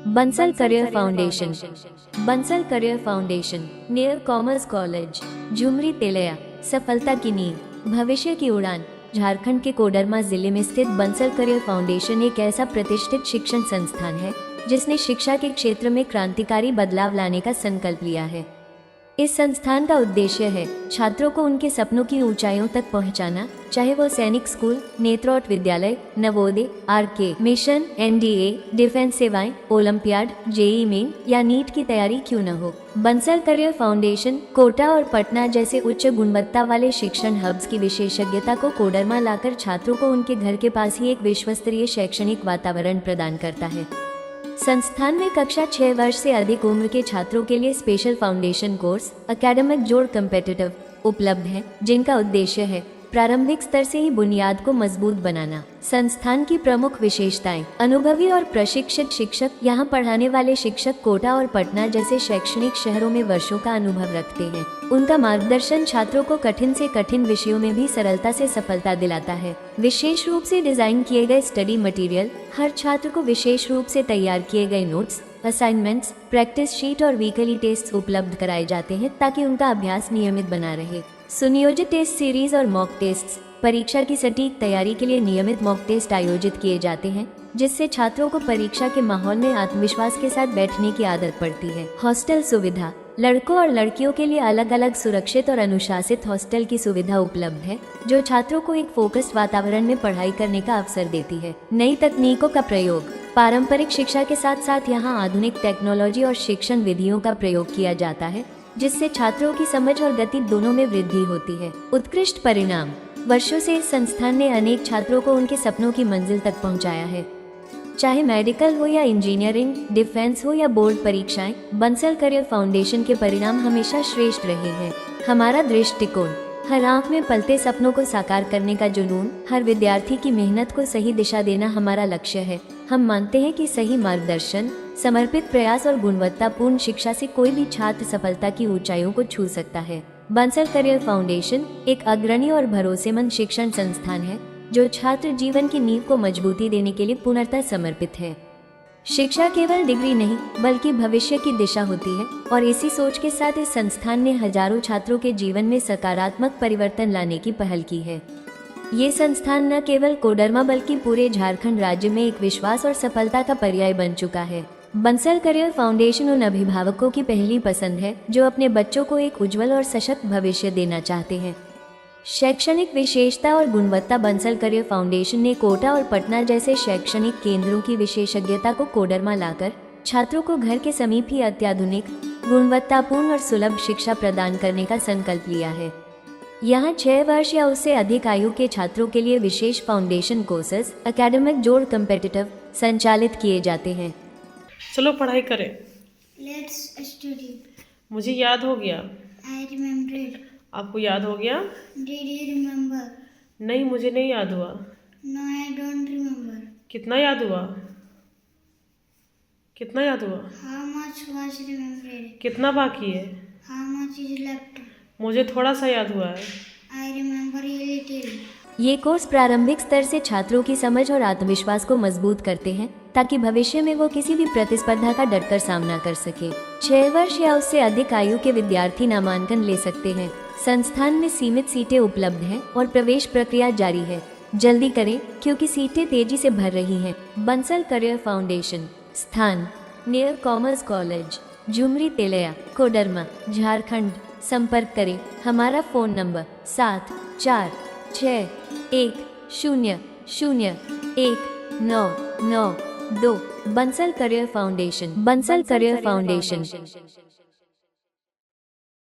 Bansal career foundation. Bansal career foundation near commerce college, Jhumri Telaiya. सफलता की नींव, भविष्य की उड़ान। झारखंड के कोडरमा जिले में स्थित बंसल करियर फाउंडेशन एक ऐसा प्रतिष्ठित शिक्षण संस्थान है जिसने शिक्षा के क्षेत्र में क्रांतिकारी बदलाव लाने का संकल्प लिया है। इस संस्थान का उद्देश्य है छात्रों को उनके सपनों की ऊंचाइयों तक पहुंचाना, चाहे वो सैनिक स्कूल, नेत्रौत विद्यालय, Navodaya, RK mission, NDA, defence सेवाएं, ओलंपियाड, जेईई मेन या नीट की तैयारी क्यों न हो। बंसल करियर फाउंडेशन कोटा और पटना जैसे उच्च गुणवत्ता वाले शिक्षण हब्स की विशेषज्ञता को कोडरमा लाकर छात्रों को उनके घर के पास ही एक विश्वस्तरीय शैक्षणिक वातावरण प्रदान करता है। संस्थान में कक्षा 6 वर्ष से अधिक उम्र के छात्रों के लिए स्पेशल फाउंडेशन कोर्स, एकेडमिक जोड़ कम्पिटिटिव उपलब्ध हैं, जिनका उद्देश्य है प्रारंभिक स्तर से ही बुनियाद को मजबूत बनाना। संस्थान की प्रमुख विशेषताएं: अनुभवी और प्रशिक्षित शिक्षक। यहाँ पढ़ाने वाले शिक्षक कोटा और पटना जैसे शैक्षणिक शहरों में वर्षों का अनुभव रखते हैं। उनका मार्गदर्शन छात्रों को कठिन से कठिन विषयों में भी सरलता से सफलता दिलाता है। विशेष रूप से डिजाइन किए गए स्टडी मटेरियल, हर छात्र को विशेष रूप से तैयार किए गए नोट्स, असाइनमेंट्स, प्रैक्टिस शीट और वीकली टेस्ट उपलब्ध कराए जाते हैं ताकि उनका अभ्यास नियमित बना रहे। सुनियोजित टेस्ट सीरीज और मॉक टेस्ट। परीक्षा की सटीक तैयारी के लिए नियमित मॉक टेस्ट आयोजित किए जाते हैं, जिससे छात्रों को परीक्षा के माहौल में आत्मविश्वास के साथ बैठने की आदत पड़ती है। हॉस्टल सुविधा। लड़कों और लड़कियों के लिए अलग अलग सुरक्षित और अनुशासित हॉस्टल की सुविधा उपलब्ध है, जो छात्रों को एक फोकस्ड वातावरण में पढ़ाई करने का अवसर देती है। नई तकनीकों का प्रयोग। पारंपरिक शिक्षा के साथ साथ यहाँ आधुनिक टेक्नोलॉजी और शिक्षण विधियों का प्रयोग किया जाता है, जिससे छात्रों की समझ और गति दोनों में वृद्धि होती है। उत्कृष्ट परिणाम। वर्षों से इस संस्थान ने अनेक छात्रों को उनके सपनों की मंजिल तक पहुंचाया है। चाहे मेडिकल हो या इंजीनियरिंग, डिफेंस हो या बोर्ड परीक्षाएं, बंसल करियर फाउंडेशन के परिणाम हमेशा श्रेष्ठ रहे हैं। हमारा दृष्टिकोण। हर आंख में पलते सपनों को साकार करने का जुनून, हर विद्यार्थी की मेहनत को सही दिशा देना हमारा लक्ष्य है। हम मानते हैं कि सही मार्गदर्शन, समर्पित प्रयास और गुणवत्तापूर्ण शिक्षा से कोई भी छात्र सफलता की ऊंचाइयों को छू सकता है। बंसल करियर फाउंडेशन एक अग्रणी और भरोसेमंद शिक्षण संस्थान है जो छात्र जीवन की नींव को मजबूती देने के लिए पूर्णतः समर्पित है। शिक्षा केवल डिग्री नहीं बल्कि भविष्य की दिशा होती है, और इसी सोच के साथ इस संस्थान ने हजारों छात्रों के जीवन में सकारात्मक परिवर्तन लाने की पहल की है। ये संस्थान न केवल कोडरमा बल्कि पूरे झारखंड राज्य में एक विश्वास और सफलता का पर्याय बन चुका है। बंसल करियर फाउंडेशन उन अभिभावकों की पहली पसंद है जो अपने बच्चों को एक उज्जवल और सशक्त भविष्य देना चाहते हैं। शैक्षणिक विशेषता और गुणवत्ता। बंसल करियर फाउंडेशन ने कोटा और पटना जैसे शैक्षणिक केंद्रों की विशेषज्ञता को कोडरमा लाकर छात्रों को घर के समीप ही अत्याधुनिक, गुणवत्तापूर्ण और सुलभ शिक्षा प्रदान करने का संकल्प लिया है। यहाँ 6 वर्ष या उससे अधिक आयु के छात्रों के लिए विशेष फाउंडेशन कोर्सेज, एकेडमिक जोड़ कम्पिटिटिव संचालित किए जाते हैं। चलो पढ़ाई करें। Let's study. मुझे याद हो गया। I remembered. आपको याद हो गया? Did you remember? नहीं, मुझे नहीं याद हुआ। No, I don't remember. कितना याद हुआ? कितना याद हुआ? How much was remembered? कितना बाकी है? How much is left? मुझे थोड़ा सा याद हुआ है। I remember a little. ये कोर्स प्रारंभिक स्तर से छात्रों की समझ और आत्मविश्वास को मजबूत करते हैं ताकि भविष्य में वो किसी भी प्रतिस्पर्धा का डटकर सामना कर सके। 6 वर्ष या उससे अधिक आयु के विद्यार्थी नामांकन ले सकते हैं। संस्थान में सीमित सीटें उपलब्ध हैं और प्रवेश प्रक्रिया जारी है। जल्दी करें क्योंकि सीटें तेजी से भर रही हैं। Bansal career foundation. स्थान near commerce college, Jhumri Telaiya, Koderma, Jharkhand. संपर्क करें। हमारा phone number 7461001992। Bansal career foundation. Bansal career foundation.